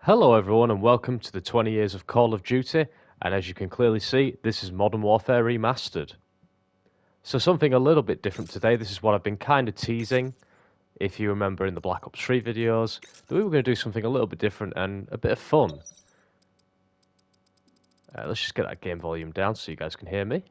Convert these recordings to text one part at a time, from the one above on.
Hello everyone and welcome to the 20 years of Call of Duty, and as you can clearly see, this is Modern Warfare Remastered. So something a little bit different today. This is what I've been kind of teasing, if you remember in the Black Ops 3 videos, that we were going to do something a little bit different and a bit of fun. Let's just get that game volume down so you guys can hear me.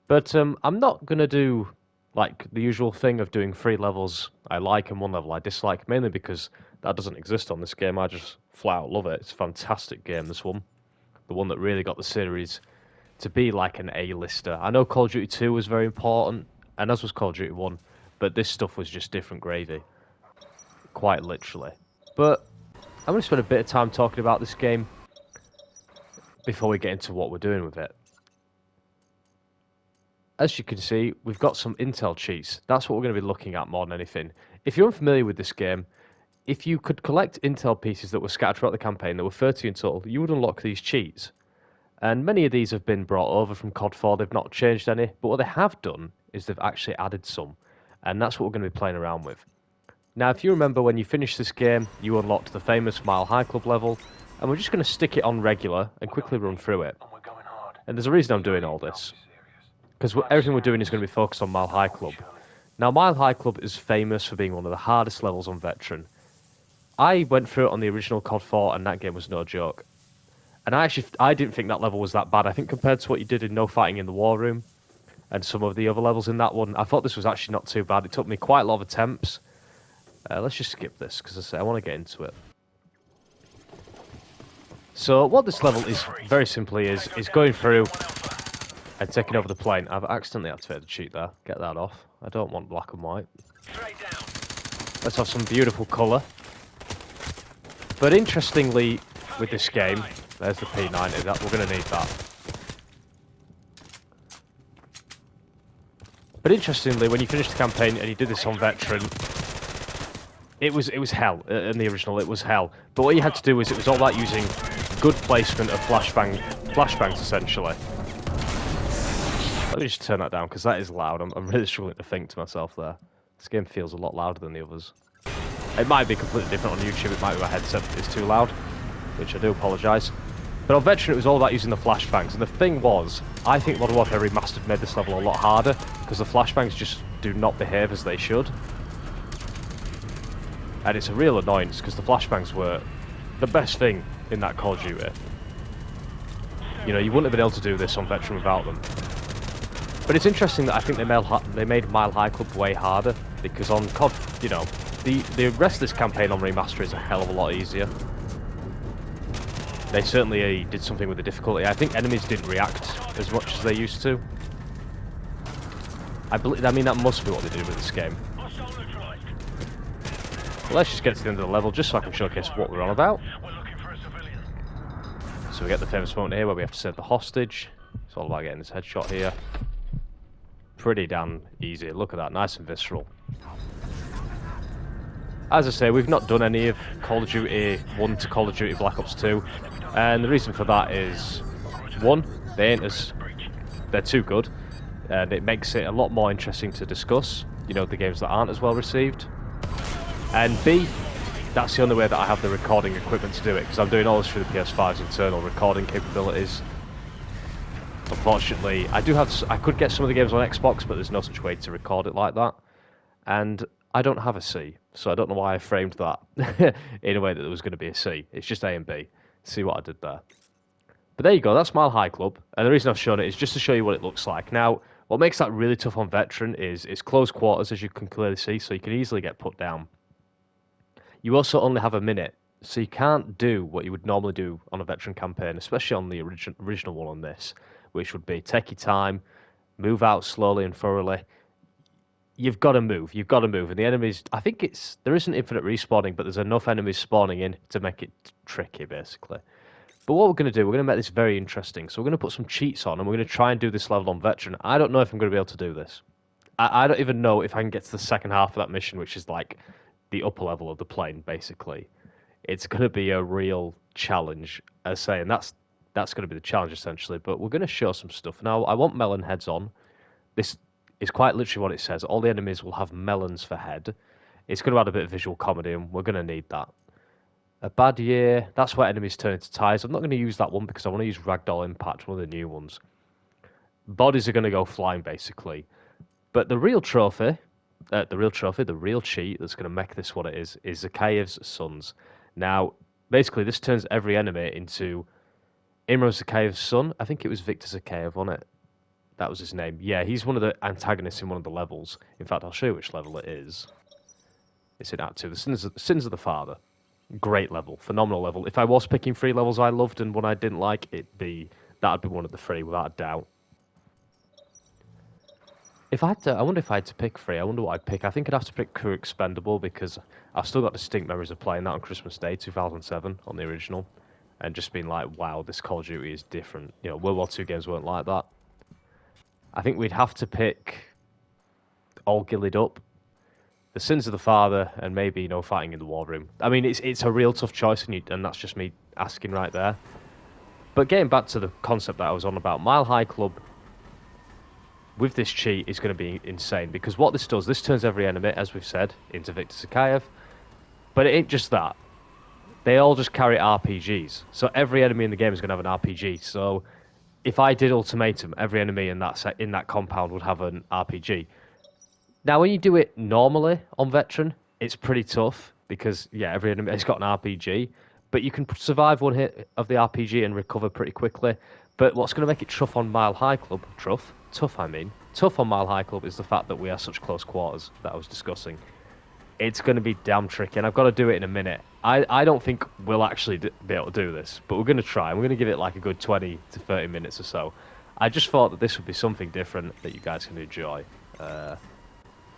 But I'm not going to do like the usual thing of doing 3 levels I like and 1 level I dislike, mainly because that doesn't exist on this game. I just flat out love it. It's a fantastic game, this one. The one that really got the series to be like an A-lister. I know Call of Duty 2 was very important, and as was Call of Duty 1, but this stuff was just different gravy. Quite literally. But I'm going to spend a bit of time talking about this game before we get into what we're doing with it. As you can see, we've got some intel cheats. That's what we're going to be looking at more than anything. If you're unfamiliar with this game, if you could collect intel pieces that were scattered throughout the campaign, there were 30 in total, you would unlock these cheats. And many of these have been brought over from COD 4, they've not changed any, but what they have done is they've actually added some. And that's what we're going to be playing around with. Now, if you remember when you finished this game, you unlocked the famous Mile High Club level, and we're just going to stick it on regular and quickly run through it. And there's a reason I'm doing all this. Because everything we're doing is going to be focused on Mile High Club. Now, Mile High Club is famous for being one of the hardest levels on Veteran. I went through it on the original COD 4, and that game was no joke. And I didn't think that level was that bad. I think compared to what you did in No Fighting in the War Room and some of the other levels in that one, I thought this was actually not too bad. It took me quite a lot of attempts. Let's just skip this, because I want to get into it. So what this level is, very simply, is going through and taking over the plane. I've accidentally activated the cheat there. Get that off. I don't want black and white. Let's have some beautiful colour. But interestingly, with this game, there's the P90. That we're going to need that. But interestingly, when you finish the campaign and you did this on Veteran, it was hell. In the original, it was hell. But what you had to do was it was all about using good placement of flashbangs essentially. Let me just turn that down because that is loud. I'm really struggling to think to myself there. This game feels a lot louder than the others. It might be completely different on YouTube. It might be my headset is too loud, which I do apologise. But on Veteran, it was all about using the flashbangs. And the thing was, I think Modern Warfare Remastered made this level a lot harder because the flashbangs just do not behave as they should. And it's a real annoyance because the flashbangs were the best thing in that Call of Duty. You know, you wouldn't have been able to do this on Veteran without them. But it's interesting that I think they made Mile High Club way harder, because on COD, you know, the rest of this campaign on Remaster is a hell of a lot easier. They certainly did something with the difficulty. I think enemies didn't react as much as they used to. I mean, that must be what they did with this game. Well, let's just get to the end of the level, just so I can showcase what we're on about. So we get the famous moment here where we have to save the hostage. It's all about getting this headshot here. Pretty damn easy. Look at that, nice and visceral. As I say, we've not done any of Call of Duty 1 to Call of Duty Black Ops 2, and the reason for that is, one, they're too good, and it makes it a lot more interesting to discuss, you know, the games that aren't as well received. And B, that's the only way that I have the recording equipment to do it, because I'm doing all this through the PS5's internal recording capabilities. Unfortunately, I could get some of the games on Xbox, but there's no such way to record it like that. And I don't have a C, so I don't know why I framed that in a way that there was going to be a C. It's just A and B. See what I did there. But there you go, that's Mile High Club. And the reason I've shown it is just to show you what it looks like. Now, what makes that really tough on Veteran is close quarters, as you can clearly see, so you can easily get put down. You also only have a minute, so you can't do what you would normally do on a Veteran campaign, especially on the original one on this, which would be take your time, move out slowly and thoroughly. You've got to move, and the enemies, I think there isn't infinite respawning, but there's enough enemies spawning in to make it tricky, basically. But what we're going to do, we're going to make this very interesting, so we're going to put some cheats on, and we're going to try and do this level on Veteran. I don't know if I'm going to be able to do this. I don't even know if I can get to the second half of that mission, which is like the upper level of the plane, basically. It's going to be a real challenge, as I say, and that's going to be the challenge, essentially. But we're going to show some stuff. Now, I want melon heads on. This is quite literally what it says. All the enemies will have melons for head. It's going to add a bit of visual comedy, and we're going to need that. A bad year. That's where enemies turn into tires. I'm not going to use that one because I want to use Ragdoll Impact, one of the new ones. Bodies are going to go flying, basically. But the real trophy, the real cheat that's going to make this what it is Zakayev's Sons. Now, basically, this turns every enemy into Imro Zakayev's son. I think it was Victor Zakayev on it. That was his name. Yeah, he's one of the antagonists in one of the levels. In fact, I'll show you which level it is. It's in Act 2, the Sins of the Father. Great level, phenomenal level. If I was picking 3 levels I loved and one I didn't like, that'd be one of the 3 without a doubt. If I had to, I wonder if I had to pick 3. I wonder what I'd pick. I think I'd have to pick Crew Expendable because I've still got distinct memories of playing that on Christmas Day 2007 on the original, and just being like, wow, this Call of Duty is different. You know, World War II games weren't like that. I think we'd have to pick All Gillied Up, The Sins of the Father, and maybe, you know, Fighting in the War Room. I mean, it's a real tough choice, and that's just me asking right there. But getting back to the concept that I was on about, Mile High Club with this cheat is going to be insane, because what this does, this turns every enemy, as we've said, into Victor Zakayev. But it ain't just that. They all just carry RPGs. So every enemy in the game is going to have an RPG. So if I did Ultimatum, every enemy in that compound would have an RPG. Now, when you do it normally on Veteran, it's pretty tough because, yeah, every enemy has got an RPG, but you can survive one hit of the RPG and recover pretty quickly. But what's going to make it tough on Mile High Club, tough on Mile High Club, is the fact that we are such close quarters that I was discussing. It's going to be damn tricky, and I've got to do it in a minute. I don't think we'll actually be able to do this, but we're going to try. We're going to give it like a good 20 to 30 minutes or so. I just thought that this would be something different that you guys can enjoy.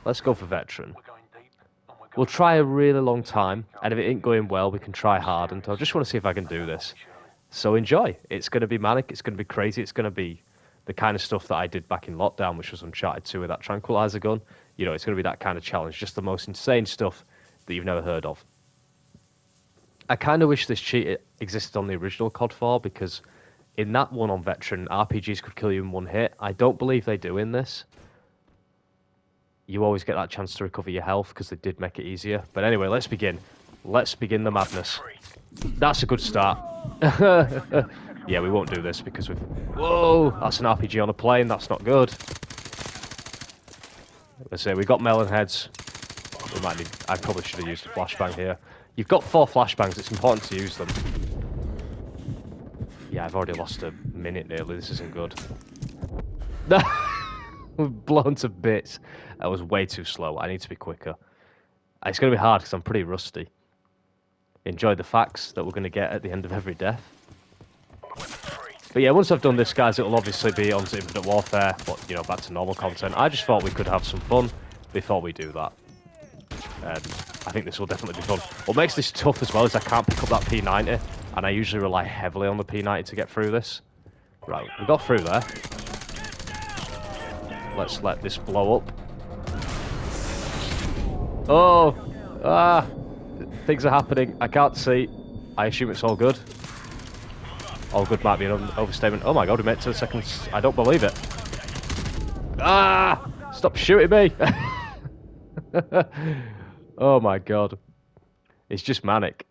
Let's go for Veteran. We'll try a really long time, and if it ain't going well, we can try hard. And I just want to see if I can do this. So enjoy. It's going to be manic. It's going to be crazy. It's going to be the kind of stuff that I did back in lockdown, which was Uncharted 2 with that tranquilizer gun. You know, it's going to be that kind of challenge. Just the most insane stuff that you've never heard of. I kind of wish this cheat existed on the original COD 4, because in that one on Veteran, RPGs could kill you in one hit. I don't believe they do in this. You always get that chance to recover your health because they did make it easier. But anyway, let's begin. Let's begin the madness. That's a good start. Yeah, we won't do this because we've... Whoa! That's an RPG on a plane. That's not good. Let's say we got melon heads. We might need... I probably should have used a flashbang here. You've got 4 flashbangs. It's important to use them. Yeah, I've already lost a minute nearly. This isn't good. We're blown to bits. That was way too slow. I need to be quicker. It's going to be hard because I'm pretty rusty. Enjoy the facts that we're going to get at the end of every death. But yeah, once I've done this, guys, it'll obviously be onto Infinite Warfare, but, you know, back to normal content. I just thought we could have some fun before we do that. I think this will definitely be fun. What makes this tough as well is I can't pick up that P90, and I usually rely heavily on the P90 to get through this. Right, we got through there. Let's let this blow up. Oh! Ah! Things are happening. I can't see. I assume it's all good. All good might be an overstatement. Oh my god, we made it to the second... I don't believe it. Ah! Stop shooting me! Oh my god. It's just manic.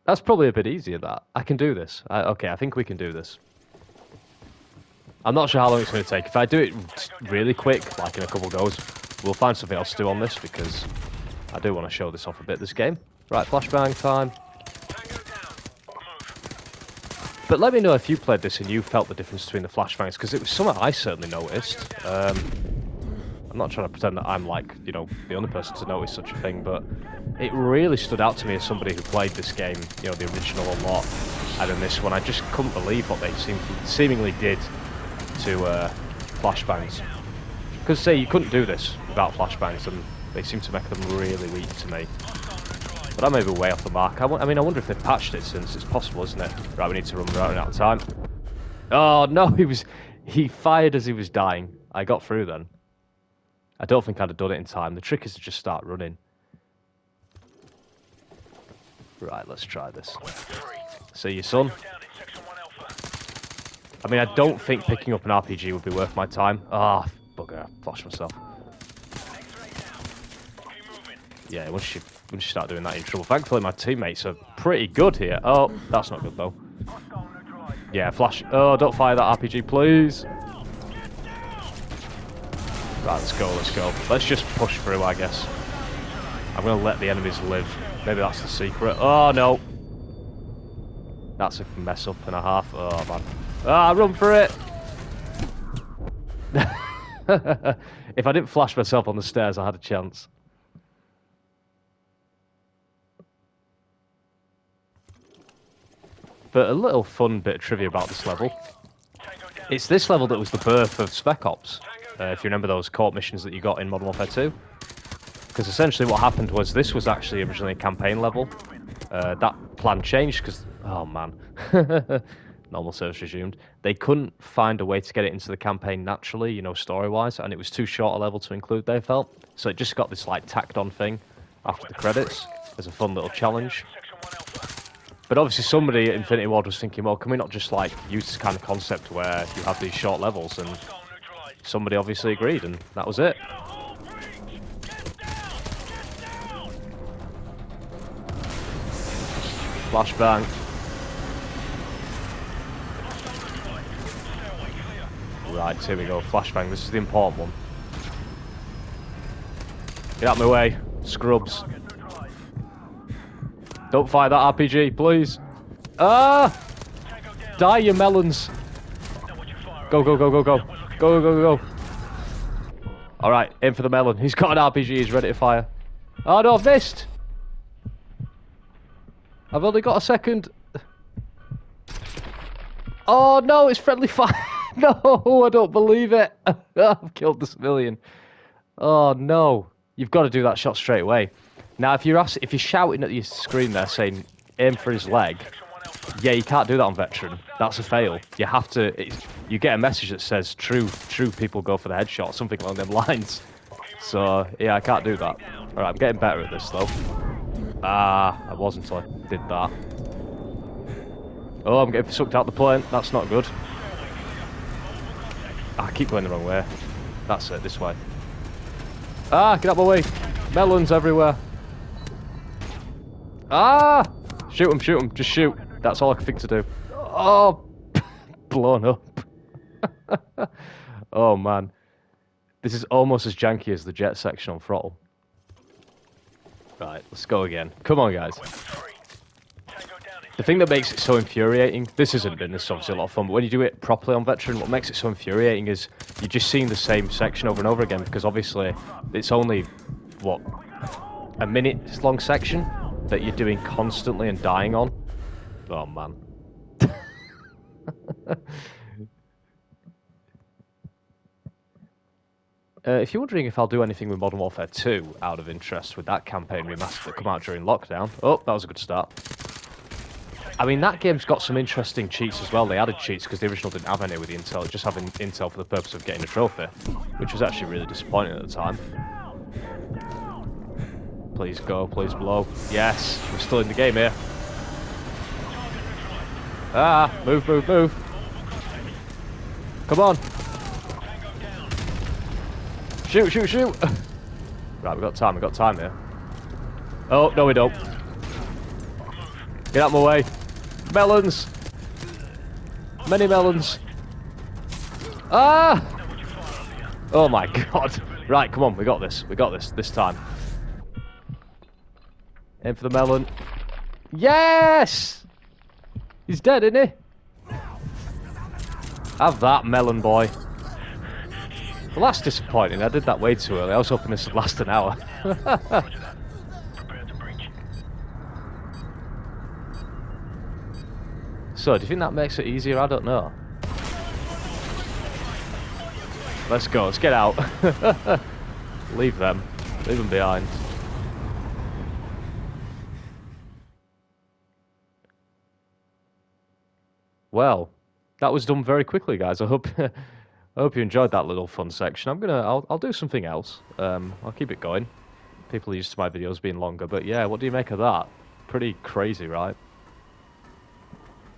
That's probably a bit easier, that. I can do this. Okay, I think we can do this. I'm not sure how long it's going to take. If I do it really quick, like in a couple goes, we'll find something else to do on this, because I do want to show this off a bit, this game. Right, flashbang time. But let me know if you played this and you felt the difference between the flashbangs, because it was something I certainly noticed. I'm not trying to pretend that I'm, like, you know, the only person to notice such a thing, but it really stood out to me as somebody who played this game, you know, the original a lot, and then this one, I just couldn't believe what they seemingly did to flashbangs. Because, say, you couldn't do this without flashbangs, and they seem to make them really weak to me. But I may be way off the mark. I mean, I wonder if they've patched it, since it's possible, isn't it? Right, we need to run out of time. Oh, no, he fired as he was dying. I got through then. I don't think I'd have done it in time. The trick is to just start running. Right, let's try this. See you, son. I mean, I don't think picking up an RPG would be worth my time. Ah, bugger, I flashed myself. Yeah, once you Once you start doing that, you're in trouble. Thankfully, my teammates are pretty good here. Oh, that's not good, though. Yeah, flash. Oh, don't fire that RPG, please. Right, let's go, let's go. Let's just push through, I guess. I'm going to let the enemies live. Maybe that's the secret. Oh, no. That's a mess up and a half. Oh, man. Ah, run for it! If I didn't flash myself on the stairs, I had a chance. But a little fun bit of trivia about this level. It's this level that was the birth of Spec Ops. If you remember those court missions that you got in Modern Warfare 2. Because essentially what happened was this was actually originally a campaign level. That plan changed because... Oh, man. Normal service resumed. They couldn't find a way to get it into the campaign naturally, you know, story-wise. And it was too short a level to include, they felt. So it just got this, like, tacked-on thing after the credits as a fun little challenge. But obviously somebody at Infinity Ward was thinking, well, can we not just, like, use this kind of concept where you have these short levels? And somebody obviously agreed, and that was it. Flashbang. Right, here we go. Flashbang. This is the important one. Get out of my way, scrubs. Don't fire that RPG, please. Ah! Die, you melons. Go, go, go, go, go. Go, go, go, go. Alright, in for the melon. He's got an RPG, he's ready to fire. Oh no, I've missed! I've only got a second. Oh no, it's friendly fire. No, I don't believe it. I've killed the civilian. Oh no. You've got to do that shot straight away. Now, if you're shouting at your screen there saying, aim for his leg, yeah, you can't do that on Veteran. That's a fail. You have to... you get a message that says, true people go for the headshot, something along them lines. So, yeah, I can't do that. Alright, I'm getting better at this, though. Ah, I wasn't until I did that. Oh, I'm getting sucked out the plane. That's not good. I keep going the wrong way. That's it, this way. Ah, get out of my way. Melons everywhere. Ah! Shoot him, just shoot. That's all I can think to do. Oh! Blown up. Oh, man. This is almost as janky as the jet section on Throttle. Right, let's go again. Come on, guys. The thing that makes it so infuriating, this isn't been this obviously a lot of fun, but when you do it properly on Veteran, what makes it so infuriating is you're just seeing the same section over and over again, because obviously it's only, what, a minute long section that you're doing constantly and dying on. Oh, man. If you're wondering if I'll do anything with Modern Warfare 2 out of interest with that campaign remaster that come out during lockdown... Oh, that was a good start. I mean, that game's got some interesting cheats as well. They added cheats because the original didn't have any with the intel, just having intel for the purpose of getting a trophy, which was actually really disappointing at the time. Please go, please blow. Yes, we're still in the game here. Ah, move, move, move. Come on. Shoot, shoot, shoot. Right, we've got time here. Oh, no we don't. Get out of my way. Melons. Many melons. Ah! Oh my god. Right, come on, we got this. We got this time. Aim for the melon. Yes! He's dead, isn't he? Have that, melon boy. Well, that's disappointing. I did that way too early. I was hoping this would last an hour. So, do you think that makes it easier? I don't know. Let's go. Let's get out. Leave them. Leave them behind. Well, that was done very quickly, guys. I hope you enjoyed that little fun section. I'll do something else. I'll keep it going. People are used to my videos being longer, but yeah, what do you make of that? Pretty crazy, right?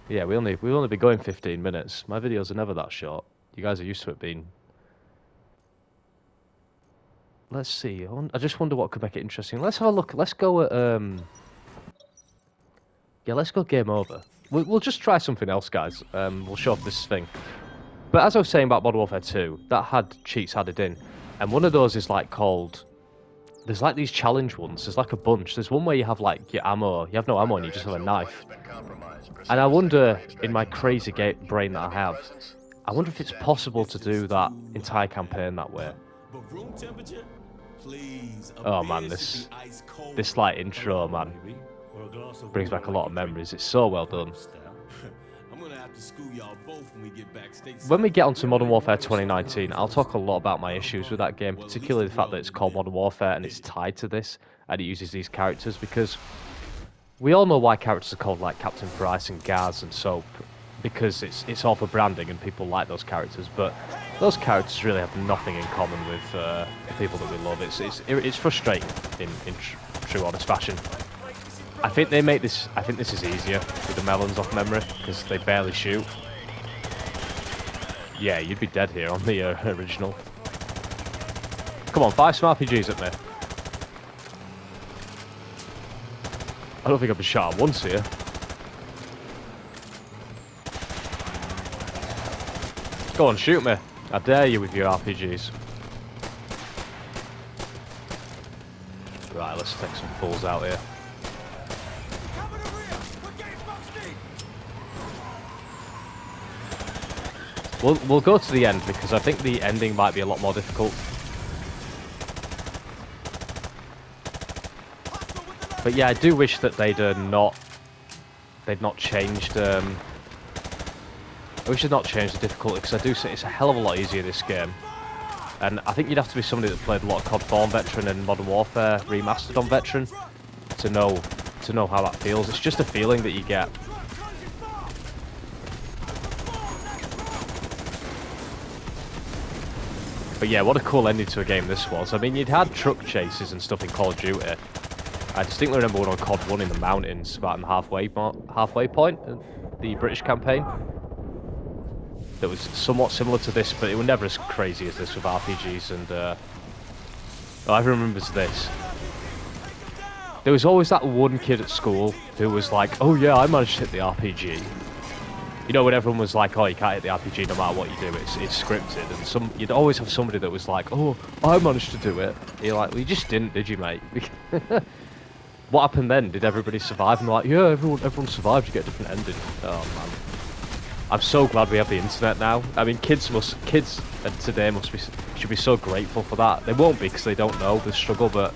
Yeah, we've only been going 15 minutes. My videos are never that short. You guys are used to it being let's see. I just wonder what could make it interesting. Let's have a look. Let's go at yeah, let's go game over. We'll just try something else, guys. We'll show off this thing. But as I was saying about Modern Warfare 2, that had cheats added in, and one of those is like called. There's like these challenge ones. There's like a bunch. There's one where you have like your ammo. You have no ammo and you just have a knife. And I wonder, in my crazy brain that I have, I wonder if it's possible to do that entire campaign that way. Oh man, this like intro, man, brings back a lot of memories. It's so well done. When we get onto Modern Warfare 2019, I'll talk a lot about my issues with that game, particularly the fact that it's called Modern Warfare and it's tied to this, and it uses these characters, because we all know why characters are called like Captain Price and Gaz and Soap, because it's all for branding and people like those characters, but those characters really have nothing in common with the people that we love. It's frustrating in true honest fashion. I think they make this. I think this is easier with the melons off memory because they barely shoot. Yeah, you'd be dead here on the original. Come on, fire some RPGs at me. I don't think I've been shot at once here. Go on, shoot me. I dare you with your RPGs. Right, let's take some fools out here. We'll go to the end because I think the ending might be a lot more difficult. But yeah, I do wish that they'd not changed. I wish they'd not changed the difficulty because I do say it's a hell of a lot easier this game. And I think you'd have to be somebody that played a lot of COD 4 on Veteran and Modern Warfare Remastered on Veteran to know how that feels. It's just a feeling that you get. But yeah, what a cool ending to a game this was. I mean, you'd had truck chases and stuff in Call of Duty. I distinctly remember one on COD 1 in the mountains, about in the halfway point, the British campaign. That was somewhat similar to this, but it was never as crazy as this with RPGs. And I remember this. There was always that one kid at school who was like, "Oh yeah, I managed to hit the RPG." You know, when everyone was like, "Oh, you can't hit the RPG no matter what you do, it's scripted," and you'd always have somebody that was like, "Oh, I managed to do it." You're like, "Well, you just didn't, did you, mate?" What happened then? Did everybody survive? And they're like, "Yeah, everyone survived. You get a different ending." Oh man, I'm so glad we have the internet now. I mean, kids today should be so grateful for that. They won't be because they don't know the struggle, but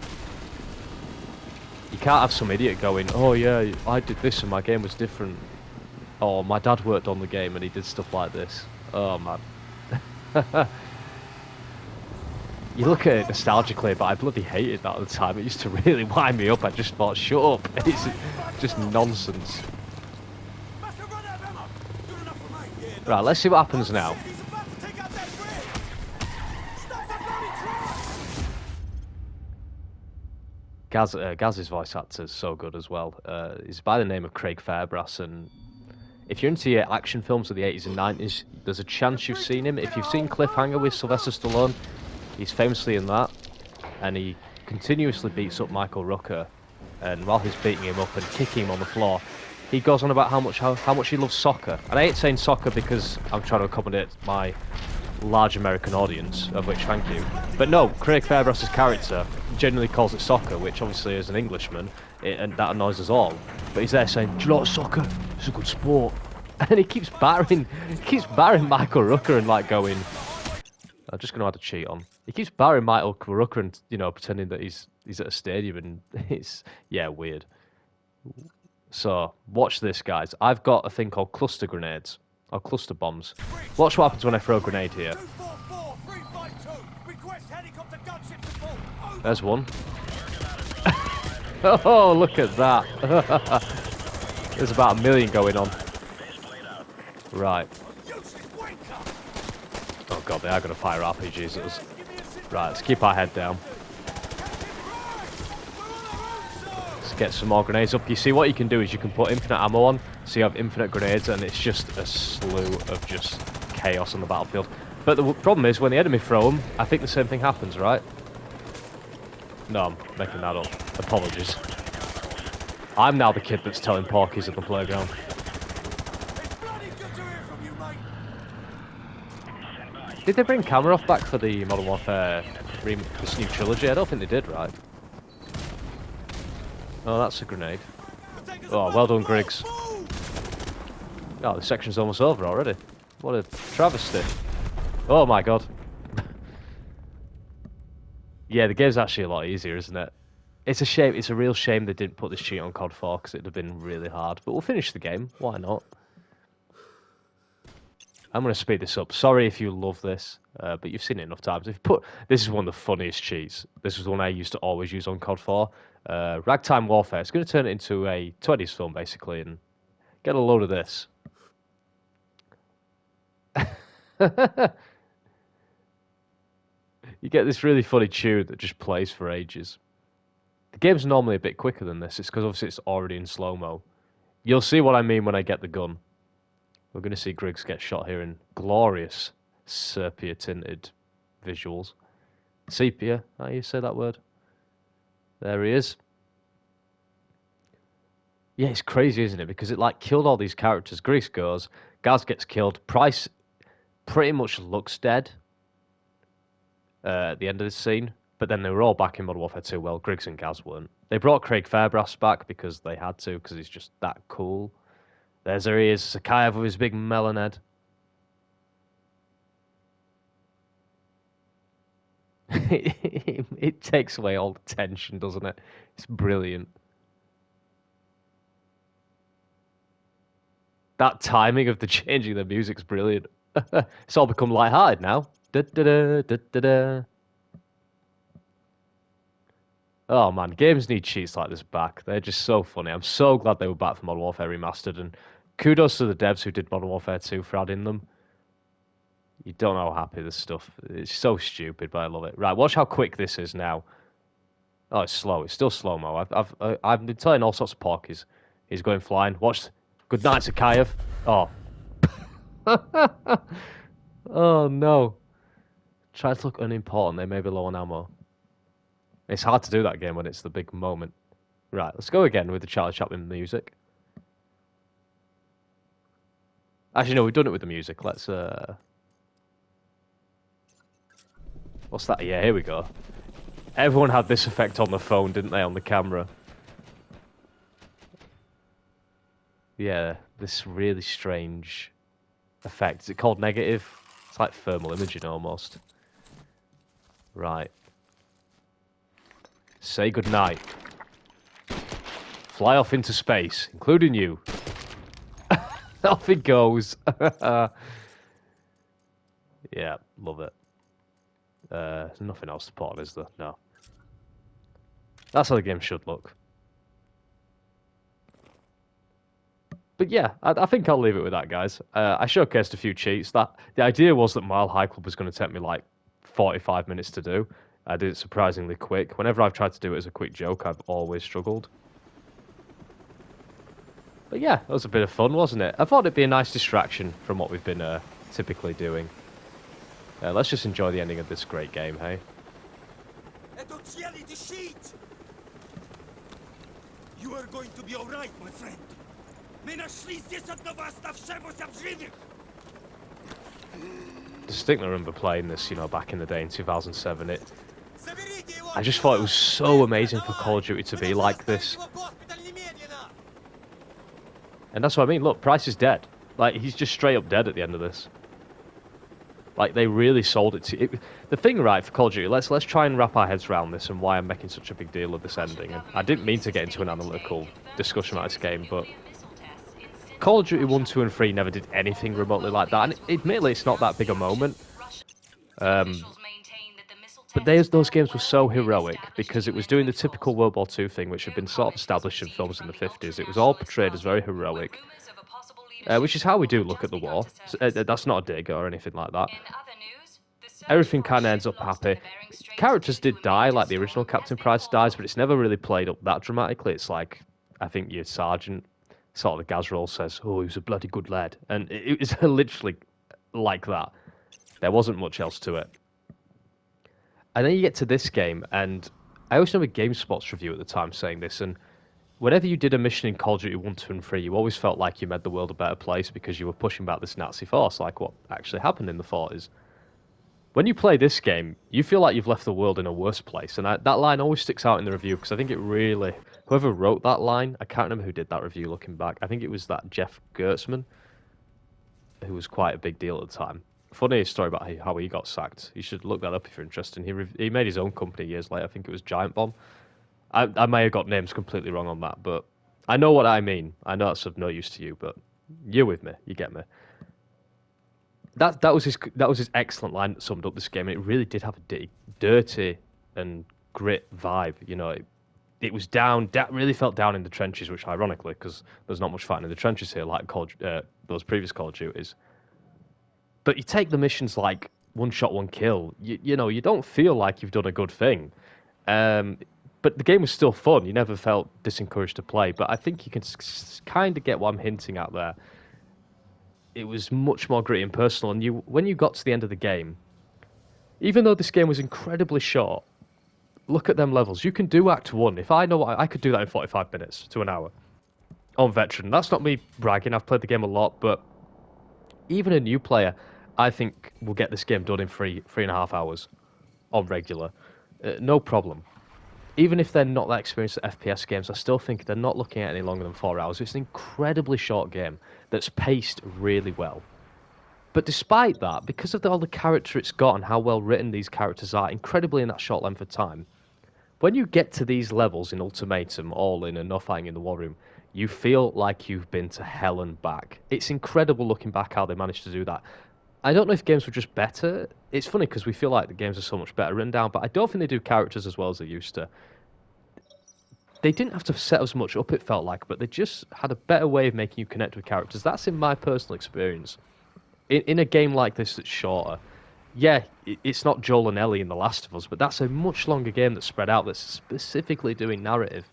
you can't have some idiot going, "Oh yeah, I did this and my game was different." Oh, my dad worked on the game and he did stuff like this. Oh, man. You look at it nostalgically, but I bloody hated that at the time. It used to really wind me up. I just thought, shut up. It's just nonsense. Right, let's see what happens now. Gaz's voice actor is so good as well. He's by the name of Craig Fairbrass, and if you're into your action films of the 80s and 90s, there's a chance you've seen him. If you've seen Cliffhanger with Sylvester Stallone, he's famously in that. And he continuously beats up Michael Rooker. And while he's beating him up and kicking him on the floor, he goes on about how much he loves soccer. And I hate saying soccer because I'm trying to accommodate my large American audience, of which thank you. But no, Craig Fairbrass's character genuinely calls it soccer, which obviously as an Englishman, and that annoys us all. But he's there saying, "Do you like soccer? It's a good sport." And he keeps battering Michael Rooker and like going, I'm just gonna have to cheat on. He keeps battering Michael Rooker and, you know, pretending that he's at a stadium, and it's weird. So watch this, guys. I've got a thing called cluster grenades or cluster bombs. Watch what happens when I throw a grenade here. There's one. Oh, look at that. There's about 1 million going on. Right. Oh god, they are going to fire RPGs at us. Right, let's keep our head down. Let's get some more grenades up. You see, what you can do is you can put infinite ammo on, so you have infinite grenades, and it's just a slew of just chaos on the battlefield. But the problem is, when the enemy throw them, I think the same thing happens, right? No, I'm making that up. Apologies. I'm now the kid that's telling porkies at the playground. Did they bring Kamarov back for the Modern Warfare this new trilogy? I don't think they did, right? Oh, that's a grenade. Oh, well done, Griggs. Oh, the section's almost over already. What a travesty. Oh my god. Yeah, the game's actually a lot easier, isn't it? It's a shame. It's a real shame they didn't put this cheat on COD 4 because it'd have been really hard. But we'll finish the game. Why not? I'm going to speed this up. Sorry if you love this, but you've seen it enough times. This is one of the funniest cheats. This was the one I used to always use on COD 4. Ragtime Warfare. It's going to turn it into a 20s film, basically, and get a load of this. You get this really funny tune that just plays for ages. The game's normally a bit quicker than this. It's because obviously it's already in slow-mo. You'll see what I mean when I get the gun. We're going to see Griggs get shot here in glorious sepia-tinted visuals. Sepia, how do you say that word? There he is. Yeah, it's crazy, isn't it? Because it like killed all these characters. Griggs goes, Gaz gets killed. Price pretty much looks dead at the end of this scene. But then they were all back in Modern Warfare 2. Well, Griggs and Gaz weren't. They brought Craig Fairbrass back because they had to, because he's just that cool. There he is, Sakayev with his big melon head. It takes away all the tension, doesn't it? It's brilliant. That timing of the changing of the music's brilliant. It's all become lighthearted now. Da, da, da, da, da, da. Oh man, games need cheats like this back. They're just so funny. I'm so glad they were back for Modern Warfare Remastered, and kudos to the devs who did Modern Warfare 2 for adding them. You don't know how happy this stuff. It's so stupid, but I love it. Right, watch how quick this is now. Oh, it's slow. It's still slow-mo. I've been telling all sorts of porkies. He's going flying. Watch. Good night, Sakayev. Oh. Oh, no. Try to look unimportant. They may be low on ammo. It's hard to do that game when it's the big moment. Right, let's go again with the Charlie Chaplin music. Actually, no, we've done it with the music. Let's, What's that? Yeah, here we go. Everyone had this effect on the phone, didn't they, on the camera? Yeah, this really strange effect. Is it called negative? It's like thermal imaging, almost. Right. Say goodnight. Fly off into space, including you. Off it goes. Yeah, love it. There's nothing else to put on, is there? No. That's how the game should look. But yeah, I think I'll leave it with that, guys. I showcased a few cheats. The idea was that Mile High Club was going to take me like 45 minutes to do. I did it surprisingly quick. Whenever I've tried to do it as a quick joke, I've always struggled. But yeah, that was a bit of fun, wasn't it? I thought it'd be a nice distraction from what we've been typically doing. Let's just enjoy the ending of this great game, hey? You are going to be alright, my friend. Distinctly remember playing this, you know, back in the day in 2007. I just thought it was so amazing for Call of Duty to be like this. And that's what I mean. Look, Price is dead. Like, he's just straight up dead at the end of this. Like, they really sold it to you. The thing, right, for Call of Duty, let's try and wrap our heads around this and why I'm making such a big deal of this ending. And I didn't mean to get into an analytical discussion about this game, but Call of Duty 1, 2, and 3 never did anything remotely like that. And admittedly, it's not that big a moment. But those games were so heroic because it was doing the typical World War II thing, which had been sort of established in films in the 50s. It was all portrayed as very heroic, which is how we do look at the war. That's not a dig or anything like that. Everything kind of ends up happy. Characters did die, like the original Captain Price dies, but it's never really played up that dramatically. It's like, I think your sergeant, sort of the Gazrol, says, "Oh, he was a bloody good lad." And it was literally like that. There wasn't much else to it. And then you get to this game, and I always remember GameSpot's review at the time saying this, and whenever you did a mission in Call of Duty 1, 2, and 3, you always felt like you made the world a better place because you were pushing back this Nazi force, like what actually happened in the 40s. When you play this game, you feel like you've left the world in a worse place, and that line always sticks out in the review because I think it really... Whoever wrote that line, I can't remember who did that review looking back. I think it was that Jeff Gertzman, who was quite a big deal at the time. Funny story about how he got sacked. You should look that up if you're interested. He made his own company years later. I think it was Giant Bomb. I may have got names completely wrong on that, but I know what I mean. I know that's of no use to you, but you're with me. You get me. That was his excellent line that summed up this game. And it really did have a dirty and grit vibe. You know, it was down. That really felt down in the trenches, which ironically, because there's not much fighting in the trenches here, like those previous Call of Duties. But you take the missions like one shot, one kill. You know, you don't feel like you've done a good thing. But the game was still fun. You never felt disencouraged to play. But I think you can kind of get what I'm hinting at there. It was much more gritty and personal. And when you got to the end of the game, even though this game was incredibly short, look at them levels. You can do Act 1. If I know I could do that in 45 minutes to an hour on Veteran. That's not me bragging. I've played the game a lot. But even a new player, I think, will get this game done in 3.5 hours on regular. No problem. Even if they're not that experienced at FPS games, I still think they're not looking at any longer than 4 hours. It's an incredibly short game that's paced really well. But despite that, because of all the character it's got and how well written these characters are, incredibly in that short length of time, when you get to these levels in Ultimatum, All In, and No Fighting in the War Room, you feel like you've been to hell and back. It's incredible looking back how they managed to do that. I don't know if games were just better. It's funny because we feel like the games are so much better written down, but I don't think they do characters as well as they used to. They didn't have to set as much up, it felt like, but they just had a better way of making you connect with characters. That's in my personal experience. In a game like this that's shorter, yeah, it's not Joel and Ellie in The Last of Us, but that's a much longer game that's spread out, that's specifically doing narrative.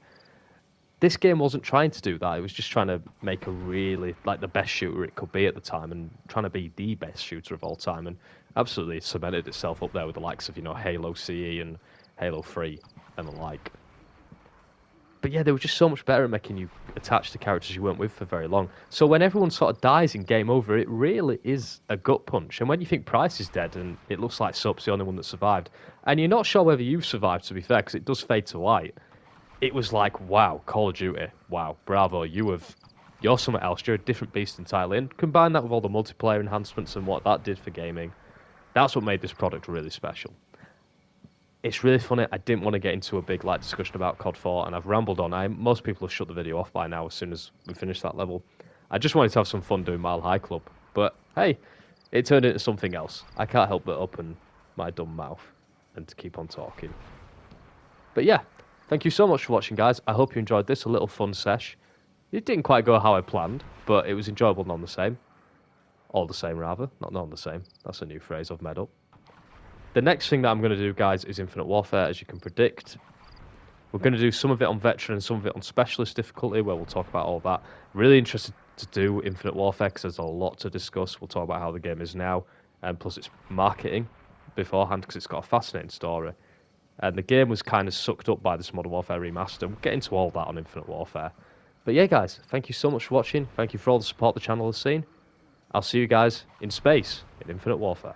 This game wasn't trying to do that. It was just trying to make a really, like, the best shooter it could be at the time and trying to be the best shooter of all time, and absolutely cemented itself up there with the likes of, you know, Halo CE and Halo 3 and the like. But yeah, they were just so much better at making you attach to characters you weren't with for very long. So when everyone sort of dies in Game Over, it really is a gut punch. And when you think Price is dead and it looks like Soap's the only one that survived, and you're not sure whether you've survived, to be fair, because it does fade to white, it was like, wow, Call of Duty, wow, bravo, you're something else, you're a different beast entirely. And combine that with all the multiplayer enhancements and what that did for gaming, that's what made this product really special. It's really funny. I didn't want to get into a big discussion about COD 4, and I've rambled on. Most people have shut the video off by now as soon as we finish that level. I just wanted to have some fun doing Mile High Club, but hey, it turned into something else. I can't help but open my dumb mouth and to keep on talking. But yeah, thank you so much for watching, guys. I hope you enjoyed this, a little fun sesh. It didn't quite go how I planned, but it was enjoyable none the same. All the same, rather. Not none the same. That's a new phrase I've made up. The next thing that I'm going to do, guys, is Infinite Warfare, as you can predict. We're going to do some of it on Veteran and some of it on Specialist difficulty, where we'll talk about all that. Really interested to do Infinite Warfare, because there's a lot to discuss. We'll talk about how the game is now, and plus its marketing beforehand, because it's got a fascinating story. And the game was kind of sucked up by this Modern Warfare remaster. We'll get into all that on Infinite Warfare. But yeah, guys, thank you so much for watching. Thank you for all the support the channel has seen. I'll see you guys in space in Infinite Warfare.